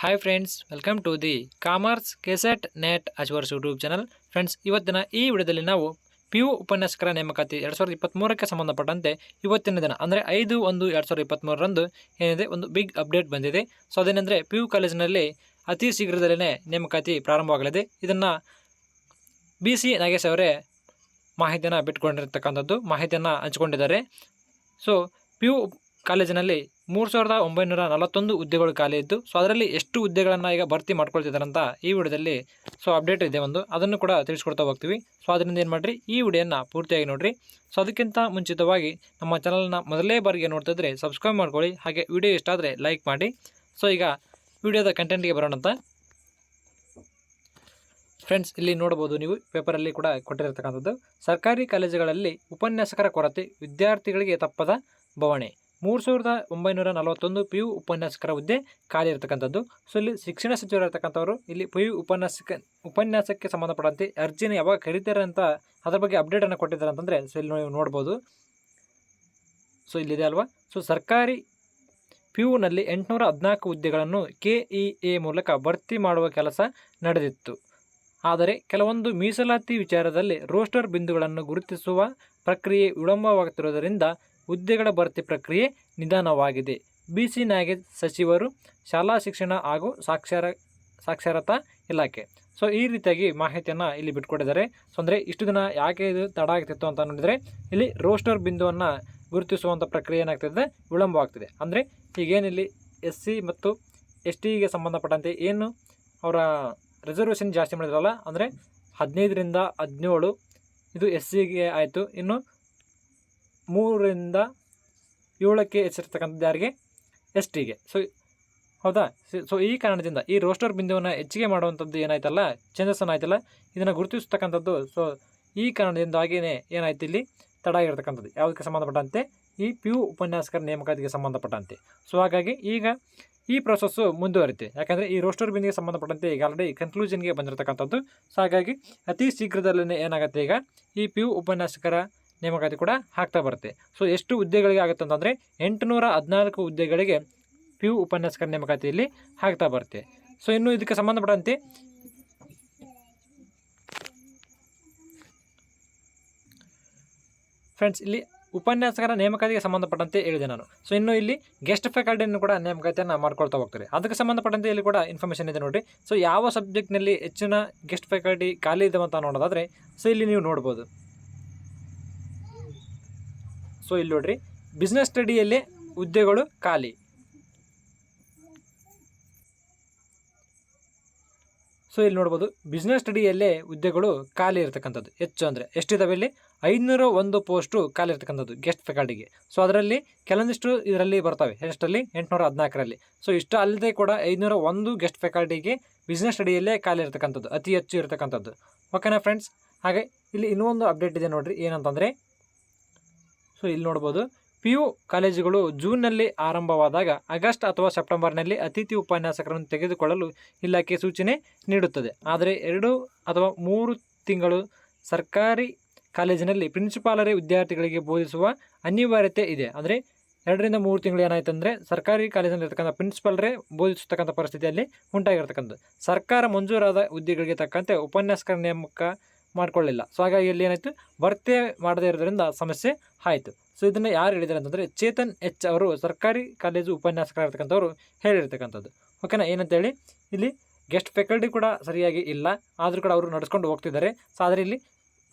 Hi friends, welcome to the commerce KSET NET achievers YouTube channel. Friends, ಇವತ್ತಿನ ಈ ವಿಡಿಯೋದಲ್ಲಿ ನಾವು PU ಉಪನ್ಯಾಸಕರ ನೇಮಕಾತಿ 2023ಕ್ಕೆ ಸಂಬಂಧಪಟ್ಟಂತೆ ಇವತ್ತಿನ ದಿನ ಅಂದರೆ 5/1/2023ರಂದು ಏನಿದೆ ಒಂದು ಬಿಗ್ ಅಪ್ಡೇಟ್ ಬಂದಿದೆ. ಸೊ ಅದೇನೆಂದರೆ PU ಕಾಲೇಜಿನಲ್ಲಿ ಅತಿ ಶೀಘ್ರದಲ್ಲೇ ನೇಮಕಾತಿ ಪ್ರಾರಂಭವಾಗಲಿದೆ. ಇದನ್ನು BC ನಾಗೇಶ್ ಅವರೇ ಮಾಹಿತಿಯನ್ನು ಬಿಟ್ಟುಕೊಂಡಿರ್ತಕ್ಕಂಥದ್ದು, ಮಾಹಿತಿಯನ್ನು ಹಂಚಿಕೊಂಡಿದ್ದಾರೆ. ಸೊ PU ಕಾಲೇಜಿನಲ್ಲಿ 3941 ಹುದ್ದೆಗಳು ಖಾಲಿ ಇದ್ದು, ಸೊ ಅದರಲ್ಲಿ ಎಷ್ಟು ಹುದ್ದೆಗಳನ್ನು ಈಗ ಭರ್ತಿ ಮಾಡ್ಕೊಳ್ತಿದ್ದಾರೆ ಅಂತ ಈ ವಿಡಿಯೋದಲ್ಲಿ ಅಪ್ಡೇಟ್ ಇದೆ ಒಂದು, ಅದನ್ನು ಕೂಡ ತಿಳಿಸ್ಕೊಡ್ತಾ ಹೋಗ್ತೀವಿ. ಸೊ ಅದರಿಂದ ಏನು ಮಾಡಿರಿ, ಈ ವಿಡಿಯೋನ ಪೂರ್ತಿಯಾಗಿ ನೋಡಿರಿ. ಸೊ ಅದಕ್ಕಿಂತ ಮುಂಚಿತವಾಗಿ ನಮ್ಮ ಚಾನಲ್ನ ಮೊದಲೇ ಬಾರಿಗೆ ನೋಡ್ತಾ ಇದ್ದರೆ ಸಬ್ಸ್ಕ್ರೈಬ್ ಮಾಡ್ಕೊಳ್ಳಿ, ಹಾಗೆ ವಿಡಿಯೋ ಇಷ್ಟ ಆದರೆ ಲೈಕ್ ಮಾಡಿ. ಸೊ ಈಗ ವಿಡಿಯೋದ ಕಂಟೆಂಟ್ಗೆ ಬರೋಣ ಅಂತ. ಫ್ರೆಂಡ್ಸ್, ಇಲ್ಲಿ ನೋಡ್ಬೋದು ನೀವು ಪೇಪರಲ್ಲಿ ಕೂಡ ಕೊಟ್ಟಿರತಕ್ಕಂಥದ್ದು, ಸರ್ಕಾರಿ ಕಾಲೇಜುಗಳಲ್ಲಿ ಉಪನ್ಯಾಸಕರ ಕೊರತೆ, ವಿದ್ಯಾರ್ಥಿಗಳಿಗೆ ತಪ್ಪದ ಬವಣೆ. 3941 PU ಉಪನ್ಯಾಸಕರ ಹುದ್ದೆ ಖಾಲಿ ಇರತಕ್ಕಂಥದ್ದು. ಸೊ ಇಲ್ಲಿ ಶಿಕ್ಷಣ ಸಚಿವರು ಇರತಕ್ಕಂಥವ್ರು ಇಲ್ಲಿ PU ಉಪನ್ಯಾಸಕ್ಕೆ ಸಂಬಂಧಪಟ್ಟಂತೆ ಅರ್ಜಿನ ಯಾವಾಗ ಕರೀತಾರೆ ಅಂತ ಅದ್ರ ಬಗ್ಗೆ ಅಪ್ಡೇಟನ್ನು ಕೊಟ್ಟಿದ್ದಾರೆ ಅಂತಂದರೆ, ಸೊ ಇಲ್ಲಿ ನೀವು ನೋಡ್ಬೋದು. ಸೊ ಇಲ್ಲಿದೆ ಅಲ್ವಾ. ಸೊ ಸರ್ಕಾರಿ PUನಲ್ಲಿ 814 ಹುದ್ದೆಗಳನ್ನು KEA ಮೂಲಕ ಭರ್ತಿ ಮಾಡುವ ಕೆಲಸ ನಡೆದಿತ್ತು. ಆದರೆ ಕೆಲವೊಂದು ಮೀಸಲಾತಿ ವಿಚಾರದಲ್ಲಿ ರೋಸ್ಟರ್ ಬಿಂದುಗಳನ್ನು ಗುರುತಿಸುವ ಪ್ರಕ್ರಿಯೆ ವಿಳಂಬವಾಗುತ್ತಿರುವುದರಿಂದ ಹುದ್ದೆಗಳ ಭರ್ತಿ ಪ್ರಕ್ರಿಯೆ ನಿಧಾನವಾಗಿದೆ. BC ನಾಗೇಶ್ ಸಚಿವರು, ಶಾಲಾ ಶಿಕ್ಷಣ ಹಾಗೂ ಸಾಕ್ಷರತಾ ಇಲಾಖೆ. ಸೊ ಈ ರೀತಿಯಾಗಿ ಮಾಹಿತಿಯನ್ನು ಇಲ್ಲಿ ಬಿಟ್ಕೊಟ್ಟಿದ್ದಾರೆ. ಸೊ ಅಂದರೆ ಇಷ್ಟು ದಿನ ಯಾಕೆ ಇದು ತಡ ಆಗ್ತಿತ್ತು ಅಂತ ನೋಡಿದರೆ, ಇಲ್ಲಿ ರೋಸ್ಟರ್ ಬಿಂದುವನ್ನು ಗುರುತಿಸುವಂಥ ಪ್ರಕ್ರಿಯೆ ಏನಾಗ್ತಿದೆ, ವಿಳಂಬವಾಗ್ತಿದೆ. ಅಂದರೆ ಈಗೇನಿಲ್ಲಿ SC ಮತ್ತು STಗೆ ಸಂಬಂಧಪಟ್ಟಂತೆ ಏನು ಅವರ ರಿಸರ್ವೇಷನ್ ಜಾಸ್ತಿ ಮಾಡಿದ್ರಲ್ಲ, ಅಂದರೆ 15ರಿಂದ 17 ಇದು SCಗೆ ಆಯಿತು, ಇನ್ನು 3ರಿಂದ 7ಕ್ಕೆ ಹೆಚ್ಚಿರ್ತಕ್ಕಂಥದ್ದು ಯಾರಿಗೆ, STಗೆ. ಸೊ ಹೌದಾ. ಸೊ ಈ ಕಾರಣದಿಂದ ಈ ರೋಸ್ಟರ್ ಬಿಂದುವನ್ನು ಹೆಚ್ಚಿಗೆ ಮಾಡುವಂಥದ್ದು ಏನಾಯ್ತಲ್ಲ, ಚೇಂಜಸ್ಸನ್ನು ಆಯ್ತಲ್ಲ, ಇದನ್ನು ಗುರುತಿಸ್ತಕ್ಕಂಥದ್ದು. ಸೊ ಈ ಕಾರಣದಿಂದಾಗಿಯೇ ಏನಾಯ್ತು, ಇಲ್ಲಿ ತಡ ಆಗಿರ್ತಕ್ಕಂಥದ್ದು ಯಾವುದಕ್ಕೆ ಸಂಬಂಧಪಟ್ಟಂತೆ, ಈ PU ಉಪನ್ಯಾಸಕರ ನೇಮಕಾತಿಗೆ ಸಂಬಂಧಪಟ್ಟಂತೆ. ಸೊ ಹಾಗಾಗಿ ಈಗ ಈ ಪ್ರೊಸೆಸ್ಸು ಮುಂದುವರಿತೆ. ಯಾಕಂದರೆ ಈ ರೋಸ್ಟರ್ ಬಿಂದಿಗೆ ಸಂಬಂಧಪಟ್ಟಂತೆ ಈಗ ಆಲ್ರೆಡಿ ಕನ್ಕ್ಲೂಷನ್ಗೆ ಬಂದಿರತಕ್ಕಂಥದ್ದು. ಸೊ ಹಾಗಾಗಿ ಅತಿ ಶೀಘ್ರದಲ್ಲೇ ಏನಾಗುತ್ತೆ, ಈಗ ಈ PU ಉಪನ್ಯಾಸಕರ ನೇಮಕಾತಿ ಕೂಡ ಆಗ್ತಾ ಬರುತ್ತೆ. ಸೊ ಎಷ್ಟು ಹುದ್ದೆಗಳಿಗೆ ಆಗುತ್ತೆ ಅಂತಂದರೆ 814 ಹುದ್ದೆಗಳಿಗೆ PU ಉಪನ್ಯಾಸಕರ ನೇಮಕಾತಿಯಲ್ಲಿ ಆಗ್ತಾ ಬರುತ್ತೆ. ಸೊ ಇನ್ನು ಇದಕ್ಕೆ ಸಂಬಂಧಪಟ್ಟಂತೆ ಫ್ರೆಂಡ್ಸ್, ಇಲ್ಲಿ ಉಪನ್ಯಾಸಕರ ನೇಮಕಾತಿಗೆ ಸಂಬಂಧಪಟ್ಟಂತೆ ಹೇಳಿದೆ ನಾನು. ಸೊ ಇನ್ನು ಇಲ್ಲಿ ಗೆಸ್ಟ್ ಫ್ಯಾಕಲ್ಟಿಯನ್ನು ಕೂಡ ನೇಮಕಾತಿಯನ್ನು ಮಾಡ್ಕೊಳ್ತಾ ಹೋಗ್ತಾರೆ. ಅದಕ್ಕೆ ಸಂಬಂಧಪಟ್ಟಂತೆ ಇಲ್ಲಿ ಕೂಡ ಇನ್ಫಾರ್ಮೇಷನ್ ಇದೆ ನೋಡಿ. ಸೊ ಯಾವ ಸಬ್ಜೆಕ್ಟ್ನಲ್ಲಿ ಹೆಚ್ಚಿನ ಗೆಸ್ಟ್ ಫ್ಯಾಕಲ್ಟಿ ಖಾಲಿ ಇದೆ ಅಂತ ನೋಡೋದಾದರೆ, ಸೊ ಇಲ್ಲಿ ನೀವು ನೋಡ್ಬೋದು. ಸೊ ಇಲ್ಲಿ ನೋಡ್ರಿ, ಬಿಸ್ನೆಸ್ ಸ್ಟಡಿಯಲ್ಲೇ ಹುದ್ದೆಗಳು ಖಾಲಿ. ಸೊ ಇಲ್ಲಿ ನೋಡ್ಬೋದು, ಬಿಸ್ನೆಸ್ ಸ್ಟಡಿಯಲ್ಲೇ ಹುದ್ದೆಗಳು ಖಾಲಿ ಇರತಕ್ಕಂಥದ್ದು ಹೆಚ್ಚು. ಅಂದರೆ ಎಷ್ಟಿದಾವೆ ಇಲ್ಲಿ, 501 ಪೋಸ್ಟು ಖಾಲಿ ಇರ್ತಕ್ಕಂಥದ್ದು ಗೆಸ್ಟ್ ಫ್ಯಾಕಲ್ಟಿಗೆ. ಸೊ ಅದರಲ್ಲಿ ಕೆಲವೊಂದಿಷ್ಟು ಇದರಲ್ಲಿ ಬರ್ತವೆ, ಎಷ್ಟರಲ್ಲಿ 814ರಲ್ಲಿ. ಸೊ ಇಷ್ಟು ಅಲ್ಲದೆ ಕೂಡ 501 ಗೆಸ್ಟ್ ಫ್ಯಾಕಲ್ಟಿಗೆ ಬಿಸ್ನೆಸ್ ಸ್ಟಡಿಯಲ್ಲೇ ಖಾಲಿ ಇರ್ತಕ್ಕಂಥದ್ದು ಅತಿ ಹೆಚ್ಚು ಇರತಕ್ಕಂಥದ್ದು. ಓಕೆನಾ ಫ್ರೆಂಡ್ಸ್. ಹಾಗೆ ಇಲ್ಲಿ ಇನ್ನೊಂದು ಅಪ್ಡೇಟ್ ಇದೆ ನೋಡಿರಿ, ಏನಂತಂದರೆ, ಸೊ ಇಲ್ಲಿ ನೋಡ್ಬೋದು, PU ಕಾಲೇಜುಗಳು ಜೂನ್ನಲ್ಲಿ ಆರಂಭವಾದಾಗ ಆಗಸ್ಟ್ ಅಥವಾ ಸೆಪ್ಟೆಂಬರ್ನಲ್ಲಿ ಅತಿಥಿ ಉಪನ್ಯಾಸಕರನ್ನು ತೆಗೆದುಕೊಳ್ಳಲು ಇಲಾಖೆ ಸೂಚನೆ ನೀಡುತ್ತದೆ. ಆದರೆ 2 ಅಥವಾ 3 ತಿಂಗಳು ಸರ್ಕಾರಿ ಕಾಲೇಜಿನಲ್ಲಿ ಪ್ರಿನ್ಸಿಪಾಲರೇ ವಿದ್ಯಾರ್ಥಿಗಳಿಗೆ ಬೋಧಿಸುವ ಅನಿವಾರ್ಯತೆ ಇದೆ. ಅಂದರೆ 2ರಿಂದ 3 ತಿಂಗಳು ಏನಾಯ್ತು ಅಂದರೆ, ಸರ್ಕಾರಿ ಕಾಲೇಜಿನಲ್ಲಿ ಇರ್ತಕ್ಕಂಥ ಪ್ರಿನ್ಸಿಪಾಲರೇ ಬೋಧಿಸತಕ್ಕಂಥ ಪರಿಸ್ಥಿತಿಯಲ್ಲಿ ಉಂಟಾಗಿರ್ತಕ್ಕಂಥದ್ದು. ಸರ್ಕಾರ ಮಂಜೂರಾದ ಹುದ್ದೆಗಳಿಗೆ ತಕ್ಕಂತೆ ಉಪನ್ಯಾಸಕರ ನೇಮಕ ಮಾಡಿಕೊಳ್ಳಿಲ್ಲ. ಸೊ ಹಾಗಾಗಿ ಇಲ್ಲಿ ಏನಾಯಿತು, ಭರ್ತಿ ಮಾಡದೇ ಇರೋದ್ರಿಂದ ಸಮಸ್ಯೆ ಆಯಿತು. ಸೊ ಇದನ್ನು ಯಾರು ಹೇಳಿದ್ದಾರೆ ಅಂತಂದರೆ, ಚೇತನ್ H ಅವರು ಸರ್ಕಾರಿ ಕಾಲೇಜು ಉಪನ್ಯಾಸಕರಾಗಿರ್ತಕ್ಕಂಥವ್ರು ಹೇಳಿರ್ತಕ್ಕಂಥದ್ದು. ಓಕೆನಾ. ಏನಂತೇಳಿ, ಇಲ್ಲಿ ಗೆಸ್ಟ್ ಫ್ಯಾಕಲ್ಟಿ ಕೂಡ ಸರಿಯಾಗಿ ಇಲ್ಲ, ಆದರೂ ಕೂಡ ಅವರು ನಡೆಸ್ಕೊಂಡು ಹೋಗ್ತಿದ್ದಾರೆ. ಸೊ ಆದರೆ ಇಲ್ಲಿ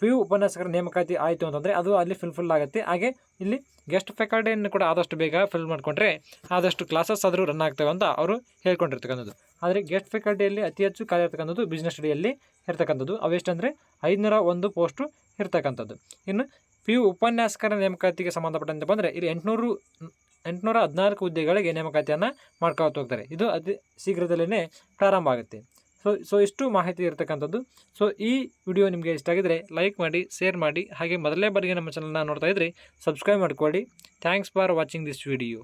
PU ಉಪನ್ಯಾಸಕರ ನೇಮಕಾತಿ ಆಯಿತು ಅಂತಂದರೆ ಅದು ಅಲ್ಲಿ ಫುಲ್ ಆಗುತ್ತೆ. ಹಾಗೆ ಇಲ್ಲಿ ಗೆಸ್ಟ್ ಫ್ಯಾಕಲ್ಟಿಯನ್ನು ಕೂಡ ಆದಷ್ಟು ಬೇಗ ಫಿಲ್ ಮಾಡಿಕೊಂಡ್ರೆ ಆದಷ್ಟು ಕ್ಲಾಸಸ್ ಆದರೂ ರನ್ ಆಗ್ತವೆ ಅಂತ ಅವರು ಹೇಳ್ಕೊಂಡಿರ್ತಕ್ಕಂಥದ್ದು. ಆದರೆ ಗೆಸ್ಟ್ ಫ್ಯಾಕಲ್ಟಿಯಲ್ಲಿ ಅತಿ ಹೆಚ್ಚು ಖಾಲಿ ಇರ್ತಕ್ಕಂಥದ್ದು ಬಿಸ್ನೆಸ್ ಸ್ಟಡಿಯಲ್ಲಿ ಇರ್ತಕ್ಕಂಥದ್ದು. ಅವೆಷ್ಟಂದರೆ 501 ಪೋಸ್ಟು ಇರ್ತಕ್ಕಂಥದ್ದು. ಇನ್ನು PU ಉಪನ್ಯಾಸಕರ ನೇಮಕಾತಿಗೆ ಸಂಬಂಧಪಟ್ಟಂತೆ ಬಂದರೆ ಇಲ್ಲಿ 814 ಹುದ್ದೆಗಳಿಗೆ ನೇಮಕಾತಿಯನ್ನು ಮಾಡ್ಕೊಳ್ತಾ ಹೋಗ್ತಾರೆ. ಇದು ಅತಿ ಶೀಘ್ರದಲ್ಲೇ ಪ್ರಾರಂಭ ಆಗುತ್ತೆ. ಸೊ ಇಷ್ಟು ಮಾಹಿತಿ ಇರತಕ್ಕಂಥದ್ದು. ಸೊ ಈ ವಿಡಿಯೋ ನಿಮಗೆ ಇಷ್ಟ ಆಗಿದರೆ ಲೈಕ್ ಮಾಡಿ, ಶೇರ್ ಮಾಡಿ, ಹಾಗೆ ಮೊದಲನೇ ಬಾರಿಗೆ ನಮ್ಮ ಚಾನಲ್ನ ನೋಡ್ತಾ ಇದ್ದರೆ ಸಬ್ಸ್ಕ್ರೈಬ್ ಮಾಡಿಕೊಳ್ಳಿ. Thanks for watching this video.